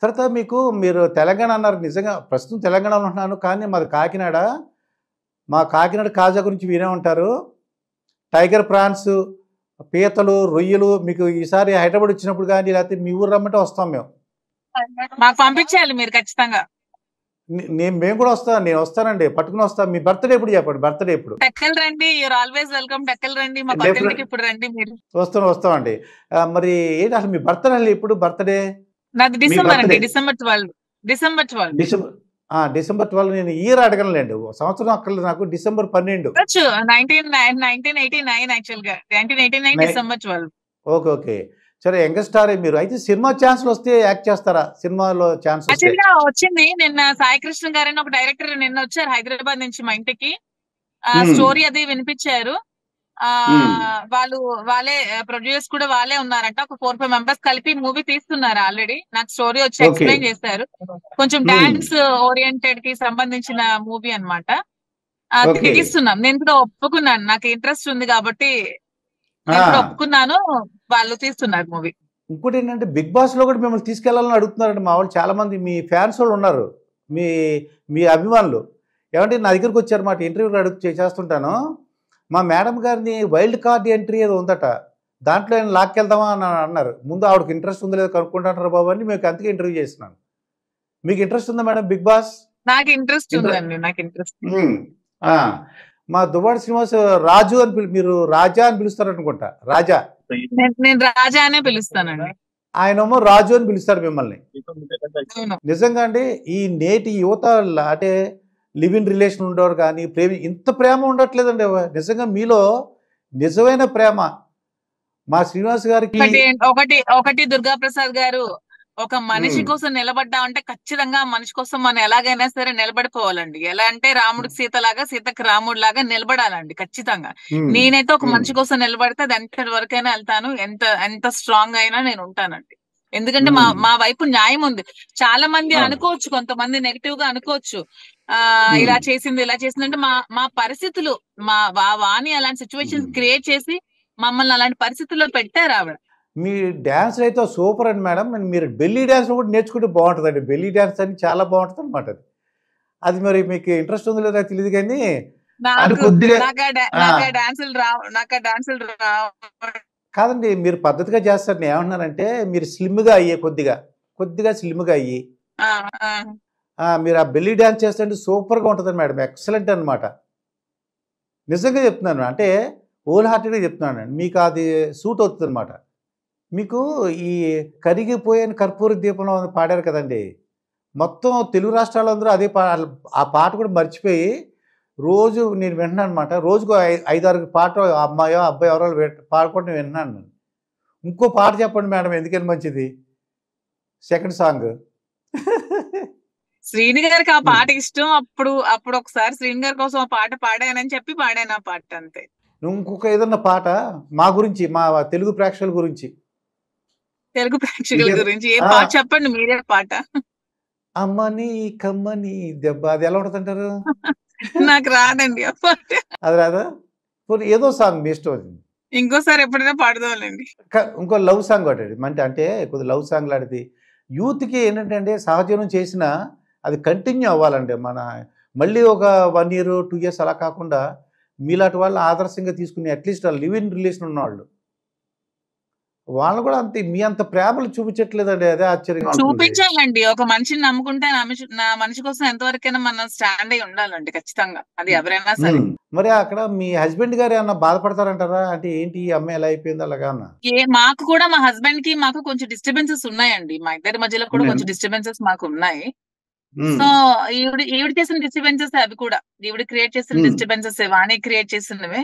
తర్వాత మీరు తెలంగాణ అన్నారు. నిజంగా ప్రస్తుతం తెలంగాణలో ఉంటున్నాను. కానీ మాది కాకినాడ. మా కాకినాడ కాజా గురించి వినే ఉంటారు. టైగర్ ప్రాన్స్, పీతలు, రొయ్యలు మీకు ఈసారి హైదరాబాద్ వచ్చినప్పుడు కానీ లేకపోతే మీ ఊరు రమ్మంటే వస్తాం మేము. మాకు పంపించాలి మీరు ఖచ్చితంగా. మేము కూడా వస్తాం. నేను వస్తానండి, పట్టుకుని వస్తాను. మీ బర్త్డే ఎప్పుడు చెప్పండి? బర్త్డే ఎప్పుడు? టెక్కల్ రండి, యూర్ ఆల్వేస్ వెల్కమ్. టెక్కల్ రండి, మా కొత్త ఇంటికి ఇప్పుడు రండి మీరు. వస్తామండి. మరి ఏంటి అసలు మీ బర్త్డే ఎప్పుడు? బర్త్డే నాది డిసెంబర్ అండి, డిసెంబర్ 12. డిసెంబర్ 12. నేను ఇయర్ అడగనులేండి, సంవత్సరం అక్కర్లేదు నాకు. డిసెంబర్ 12. 1989 యాక్చువల్ గా 1989 డిసెంబర్ 12. ఓకే. సరే, యంగ్ స్టార్ మీరు. అయితే సినిమా ఛాన్స్ వస్తే యాక్ట్ చేస్తారా? సినిమాలో ఛాన్స్ వచ్చింది. నిన్న సాయి కృష్ణ గారని ఒక డైరెక్టర్ నిన్న వచ్చారు హైదరాబాద్ నుంచి మా ఇంటికి. స్టోరీ అది వినిపించారు. వాళ్ళే ప్రొడ్యూసర్స్ కూడా వాళ్ళే ఉన్నారంట. ఒక 4-5 మెంబర్స్ కలిపి మూవీ తీస్తున్నారు ఆల్రెడీ. నాకు స్టోరీ వచ్చి ఎక్స్ప్లెయిన్ చేశారు. కొంచెం డాన్స్ ఓరియంటెడ్ కి సంబంధించిన మూవీ అన్నమాట. తీస్తున్నాం. నేను కూడా ఒప్పుకున్నాను, నాకు ఇంట్రెస్ట్ ఉంది కాబట్టి ఒప్పుకున్నాను. వాళ్ళు తీస్తున్నారు మూవీ. ఇంకోటి ఏంటంటే బిగ్ బాస్ లో కూడా మిమ్మల్ని తీసుకెళ్లాలని అడుగుతున్నారండి మా వాళ్ళు. చాలా మంది మీ ఫ్యాన్స్ వాళ్ళు ఉన్నారు, మీ అభిమానులు. ఏమంటే నా దగ్గరకు వచ్చారు మాట, ఇంటర్వ్యూలు చేస్తుంటాను. మా మేడం గారిని వైల్డ్ కార్డ్ ఎంట్రీ ఏదో ఉందట, దాంట్లో ఆయన లాక్కెళ్దామా అని అన్నారు. ముందు ఆవిడకి ఇంట్రెస్ట్ ఉందో లేదో కనుక్కుంటారు బాబు అని మీకు అందుకే ఇంటర్వ్యూ చేస్తున్నాను. మీకు ఇంట్రెస్ట్ ఉందా మేడం బిగ్ బాస్? నాకు ఇంట్రెస్ట్ ఉందండి, నాకు ఇంట్రెస్ట్. మా దువ్వాడ శ్రీనివాస్ రాజు అని మీరు రాజా అని పిలుస్తారు అనుకుంటా. రాజా, నేను రాజా అనే పిలుస్తానండి. ఆయనేమో రాజు అని పిలుస్తారు మిమ్మల్ని. నిజంగా అండి, ఈ నేటి యువత అంటే లివ్ ఇన్ రిలేషన్ ఉండేవారు కానీ ఇంత ప్రేమ ఉండట్లేదండి. నిజంగా మీలో నిజమైన ప్రేమ మా శ్రీనివాస్ గారికి. ఒకటి దుర్గా ప్రసాద్ గారు, ఒక మనిషి కోసం నిలబడ్డా అంటే ఖచ్చితంగా మనిషి కోసం మనం ఎలాగైనా సరే నిలబడిపోవాలండి. ఎలా అంటే రాముడికి సీత లాగా, సీతకి రాముడు లాగా నిలబడాలండి ఖచ్చితంగా. నేనైతే ఒక మనిషి కోసం నిలబడితే అది ఎంత వరకైనా వెళ్తాను, ఎంత స్ట్రాంగ్ అయినా నేను ఉంటానండి. ఎందుకంటే మా వైపు న్యాయం ఉంది. చాలా మంది అనుకోవచ్చు, కొంతమంది నెగిటివ్ గా అనుకోవచ్చు, ఇలా చేసింది అంటే మా పరిస్థితులు, వాణి అలాంటి సిచ్యువేషన్స్ క్రియేట్ చేసి మమ్మల్ని అలాంటి పరిస్థితుల్లో పెట్టారు ఆవిడ. మీ డ్యాన్స్ అయితే సూపర్ అండి మేడం. మీరు బెల్లీ డ్యాన్స్ కూడా నేర్చుకుంటే బాగుంటుందండి. బెల్లీ డ్యాన్స్ అని చాలా బాగుంటుంది అనమాట. అది మరి మీకు ఇంట్రెస్ట్ ఉందో లేదో తెలియదు కానీ కాదండి, మీరు పద్ధతిగా చేస్తారు. నేను ఏమంటున్నానంటే మీరు స్లిమ్గా అయ్యే, కొద్దిగా స్లిమ్గా అయ్యి మీరు ఆ బెల్లీ డ్యాన్స్ చేస్తుంటే సూపర్గా ఉంటుంది మేడం. ఎక్సలెంట్ అనమాట. నిజంగా చెప్తున్నాను, అంటే హోల్ హార్టెడ్గా చెప్తున్నాను. మీకు అది సూట్ అవుతుంది అనమాట. మీకు ఈ కరిగిపోయిన కర్పూర దీపంలో పాడారు కదండి, మొత్తం తెలుగు రాష్ట్రాలందరూ అదే ఆ పాట కూడా మర్చిపోయి రోజు నేను వింటున్నాను అనమాట. రోజుకు 5-6 పాట అమ్మాయో అబ్బాయి ఎవరో పాడుకుంటూ వింటున్నాను. ఇంకో పాట చెప్పండి మేడం, ఎందుకని మంచిది సెకండ్ సాంగ్. శ్రీని గారికి ఆ పాట ఇష్టం. అప్పుడు ఒకసారి శ్రీని గారి కోసం ఆ పాట పాడానని చెప్పి పాడాను ఆ పాట, అంతే. ఇంకొక ఏదన్నా పాట మా గురించి, మా తెలుగు ప్రేక్షకుల గురించి. తెలుగు ప్రేక్షకుల గురించి ఏ పాట చెప్పండి, మీరే పాట. అమ్మని కమ్మని దెబ్బ, అది ఎలా ఉంటుంది అంటారు? నాకు రాదండి ఆ పాట. అది రాదా? ఏదో సాంగ్ మీ ఇష్టం. ఇంకోసారి ఎప్పుడైనా పాడదాంలేండి. ఇంకో లవ్ సాంగ్ ఒకటి అంటే కొద్దిగా లవ్ సాంగ్ లాంటిది. యూత్కి ఏంటంటే సహజీవనం చేసినా అది కంటిన్యూ అవ్వాలండి. మళ్ళీ ఒక 1 year 2 years అలా కాకుండా మీలాంటి వాళ్ళు ఆదర్శంగా తీసుకుని అట్లీస్ట్ లివ్ ఇన్ రిలేషన్ ఉన్నవాళ్ళు వాళ్ళు కూడా అంతే మీ అంత ప్రేమలు చూపించట్లేదండి. అదే ఆశ్చర్యంగా చూపించాలండి. ఒక మనిషిని నమ్ముకుంటే నా మనిషి కోసం ఎంతవరకైనా మనం స్టాండ్ అయి ఉండాలండి ఖచ్చితంగా, అది ఎవరైనా సరే. మరి అక్కడ మీ హస్బెండ్ గారు ఏమన్నా బాధపడతారంటారా? అంటే ఏంటి ఈ అమ్మాయి ఎలా అయిపోయింది అలాగా అన్న? మాకు కూడా మా హస్బెండ్ కి మాకు కొంచెం డిస్టర్బెన్సెస్ ఉన్నాయండి. మా ఇద్దరి మధ్యలో కూడా కొంచెం డిస్టర్బెన్సెస్ మాకు ఉన్నాయి. సో ఈవిడ చేసిన డిస్టర్బెన్సెస్ అవి కూడా ఈవిడ క్రియేట్ చేసిన డిస్టర్బెన్సెస్ వాణి క్రియేట్ చేసినవే.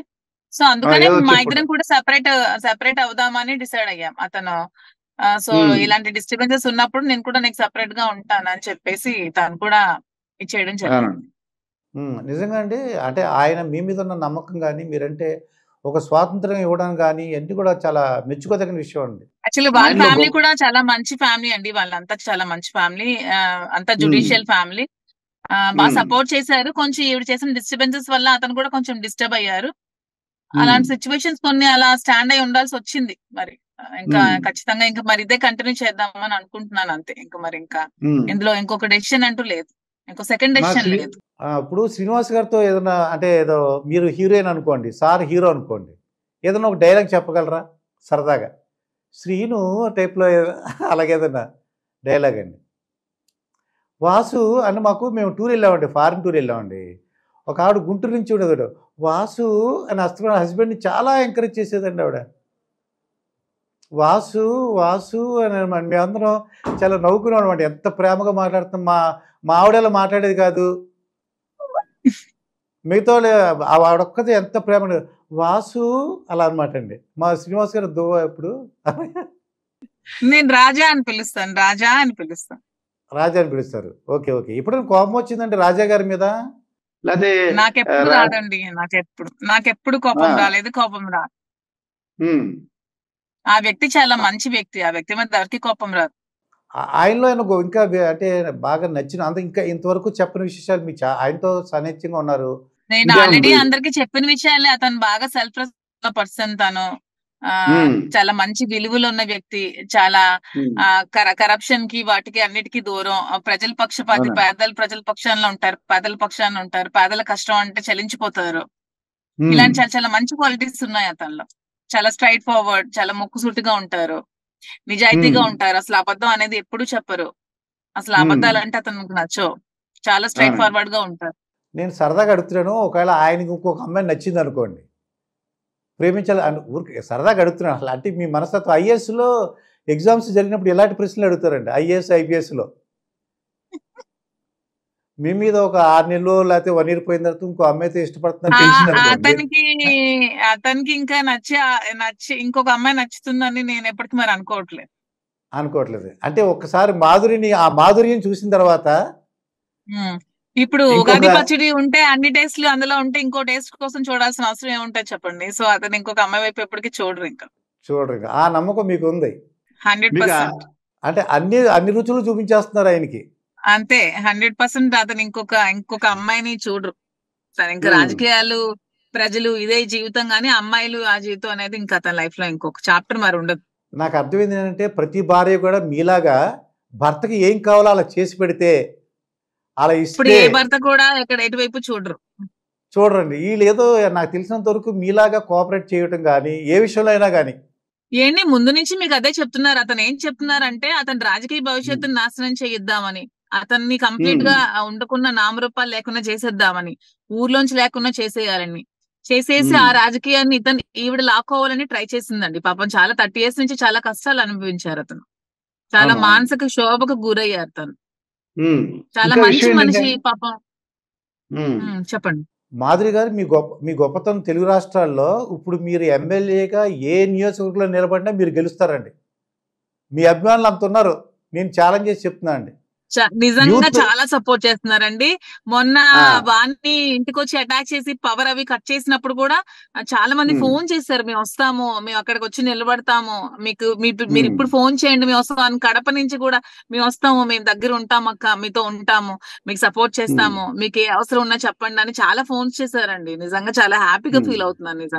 సో అందుకనే మా ఇద్దరం కూడా సెపరేట్ అవుదామని డిసైడ్ అయ్యాం. అతను సో ఇలాంటి డిస్టర్బెన్సెస్ ఉన్నప్పుడు నేను కూడా నీకు సెపరేట్ గా ఉంటాను అని చెప్పేసి తను కూడా ఇచ్చేయడం జరిగింది. నిజంగా అండి, అంటే ఆయన మీ మీద ఉన్న నమ్మకం కానీ మీరంటే ఒక స్వాతంత్రం ఇవ్వడం కానీ అన్ని కూడా చాలా మెచ్చుకోదగిన విషయం అండి. యాక్చువల్లీ వాళ్ళ ఫ్యామిలీ కూడా చాలా మంచి ఫ్యామిలీ అండి. వాళ్ళంతా చాలా మంచి ఫ్యామిలీ, అంతా జుడిషియల్ ఫ్యామిలీ. బాగా సపోర్ట్ చేశారు. కొంచెం ఈవిడ చేసిన డిస్టర్బెన్సెస్ వల్ల అతను కూడా కొంచెం డిస్టర్బ్ అయ్యారు. అలాంటి సిచ్యువేషన్స్ కొన్ని అలా స్టాండ్ అయి ఉండాల్సి వచ్చింది. మరి ఇంకా ఖచ్చితంగా ఇంకా మరి ఇదే కంటిన్యూ చేద్దామని అనుకుంటున్నాను అంతే. ఇంకా మరి ఇంకా ఇందులో ఇంకొక డెసిషన్ అంటూ లేదు, ఇంకో సెకండ్ డెసిషన్ లేదు. ఇప్పుడు శ్రీనివాస్ గారితో ఏదైనా అంటే ఏదో మీరు హీరోయిన్ అనుకోండి, సార్ హీరో అనుకోండి, ఏదైనా ఒక డైలాగ్ చెప్పగలరా సరదాగా? శ్రీను టైప్లో అలాగేదన్నా డైలాగ్ అండి. వాసు అని మేము టూర్ వెళ్ళామండి, ఫారిన్ టూర్ వెళ్ళామండి. ఒక ఆవిడ గుంటూరు నుంచి ఉండేది, వాసు అని హస్బెండ్ని చాలా ఎంకరేజ్ చేసేదండి ఆవిడ. వాసు వాసు అని మేమందరం చాలా నవ్వుకున్నాం అనమాట. ఎంత ప్రేమగా మాట్లాడుతున్నాం. మా ఆవిడలా మాట్లాడేది కాదు, మిగతా ఆవిడొక్కది ఎంత ప్రేమ, వాసు అలా అనమాట అండి. మా శ్రీనివాస్ గారు దువ్వ ఎప్పుడు నేను రాజా అని పిలుస్తాను, రాజా అని పిలుస్తాను. రాజా అని పిలుస్తారు. Okay okay. ఇప్పుడు కోపం వచ్చిందండి రాజా గారి మీద? నాకెప్పుడు రాదండి, నాకెప్పుడు కోపం రాలేదు, కోపం రాదు. ఆ వ్యక్తి చాలా మంచి వ్యక్తి, ఆ వ్యక్తి మీద ఎవరికి కోపం రాదు. ఆయనలో ఇంకా అంటే బాగా నచ్చిన అంత ఇంకా ఇంతవరకు చెప్పని విశేషాలు మీకు ఆయనతో సన్నిహితంగా ఉన్నారు? నేను ఆల్రెడీ అందరికి చెప్పిన విషయాలే. అతను బాగా సెల్ఫ్ రెస్పెక్ట్ పర్సన్, తను చాలా మంచి విలువలు ఉన్న వ్యక్తి, చాలా కరప్షన్ కి వాటికి అన్నిటికీ దూరం, ప్రజల పక్షపాతి, ప్రజల పక్షాన ఉంటారు, పేదల కష్టం అంటే చలించిపోతారు. ఇలాంటి చాలా చాలా మంచి క్వాలిటీస్ ఉన్నాయి అతనిలో. చాలా స్ట్రైట్ ఫార్వర్డ్, చాలా ముక్కుసూటిగా ఉంటారు, నిజాయితీగా ఉంటారు, అసలు అబద్ధం అనేది ఎప్పుడు చెప్పరు, అసలు అబద్ధాలు అంటే అతనికి నచ్చవు, చాలా స్ట్రైట్ ఫార్వర్డ్ గా ఉంటారు. నేను సరదాగా అడుగుతున్నాను, ఒకవేళ ఆయనకి ఇంకొక అమ్మాయి నచ్చింది అనుకోండి, ప్రేమించాలి ఊరికి సరదాగా అడుగుతున్నాను. అసలు అంటే మీ మనస్తత్వం ఐఏఎస్లో ఎగ్జామ్స్ జరిగినప్పుడు ఎలాంటి ప్రశ్నలు అడుగుతారండి? ఐఏఎస్ ఐపీఎస్లో మీ మీద ఒక 6 నెలలు లేకపోతే 1 year పోయిన తర్వాత ఇంకో అమ్మాయితో ఇష్టపడుతున్నారు అతనికి ఇంకా నచ్చి ఇంకొక అమ్మాయి నచ్చుతుందని నేను ఎప్పటికీ మరి అనుకోవట్లేదు. అంటే ఒక్కసారి ఆ మాధురిని చూసిన తర్వాత ఇప్పుడు ఉగాది పచ్చడి ఉంటే అన్ని టేస్ట్లు అందులో ఉంటే ఇంకో టేస్ట్ కోసం చూడాల్సిన అవసరం ఏముంటుంది చెప్పండి. సో అతను ఇంకొక అమ్మాయి వైపు ఎప్పటికీ చూడరు ఇంకా. ఆ నమ్మకం మీకు ఉంది? 100%. అంటే అన్ని రుచులు చూపించేస్తున్నారు ఆయనకి. అంతే, 100% అతను ఇంకొక అమ్మాయిని చూడరు. ఇంకా రాజకీయాలు, ప్రజలు ఇదే జీవితం, గానీ అమ్మాయిలు ఆ జీవితం అనేది ఇంకా అతని లైఫ్ లో ఇంకొక చాప్టర్ మరి ఉండదు. నాకు అర్థమైంది ఏంటంటే ప్రతి భార్య కూడా మీలాగా భర్తకి ఏం కావాలో అలా చేసి పెడితే అలా ఇప్పుడు ఏ భర్త కూడా ఎటువైపు చూడరండి. వీళ్ళు ఏదో నాకు తెలిసినంత వరకు మీలాగా కోఆపరేట్ చేయటం కానీ ఏ విషయంలో అయినా కానీ ఏంటి ముందు నుంచి మీకు అదే చెప్తున్నారు. అతను ఏం చెప్తున్నారంటే అతని రాజకీయ భవిష్యత్తును నాశనం చేయిద్దామని, అతన్ని కంప్లీట్ గా ఉండకున్న నామరూపాలు లేకుండా చేసేద్దామని, ఊర్లోంచి లేకుండా చేసేసి ఆ రాజకీయాన్ని ఈవిడ లాక్కోవాలని ట్రై చేసిందండి. పాపం చాలా 30 years నుంచి చాలా కష్టాలు అనుభవించారు అతను, చాలా మానసిక శోభకు గురయ్యారు తను. చాలా మంచి మనిషి పాపం. చెప్పండి. మాధురి గారు, మీ గొప్పతనం తెలుగు రాష్ట్రాల్లో ఇప్పుడు మీరు ఎమ్మెల్యేగా ఏ నియోజకవర్గంలో నిలబడినా మీరు గెలుస్తారండి. మీ అభిమానులు అంత ఉన్నారు, నేను ఛాలెంజ్ చేసి చెప్తున్నా అండి. నిజంగా చాలా సపోర్ట్ చేస్తున్నారండి. మొన్న వాణ్ణి ఇంటికి వచ్చి అటాక్ చేసి పవర్ అవి కట్ చేసినప్పుడు కూడా చాలా మంది ఫోన్ చేశారు, మేము వస్తాము, మేము అక్కడికి వచ్చి నిలబడతాము, మీరు ఇప్పుడు ఫోన్ చేయండి మేము వస్తాము అని. కడప నుంచి కూడా మేము వస్తాము, మేము దగ్గర ఉంటాము అక్క, మీతో ఉంటాము, మీకు సపోర్ట్ చేస్తాము, మీకు ఏ అవసరం ఉన్నా చెప్పండి అని చాలా ఫోన్స్ చేశారండి. నిజంగా చాలా హ్యాపీగా ఫీల్ అవుతున్నాను నిజంగా.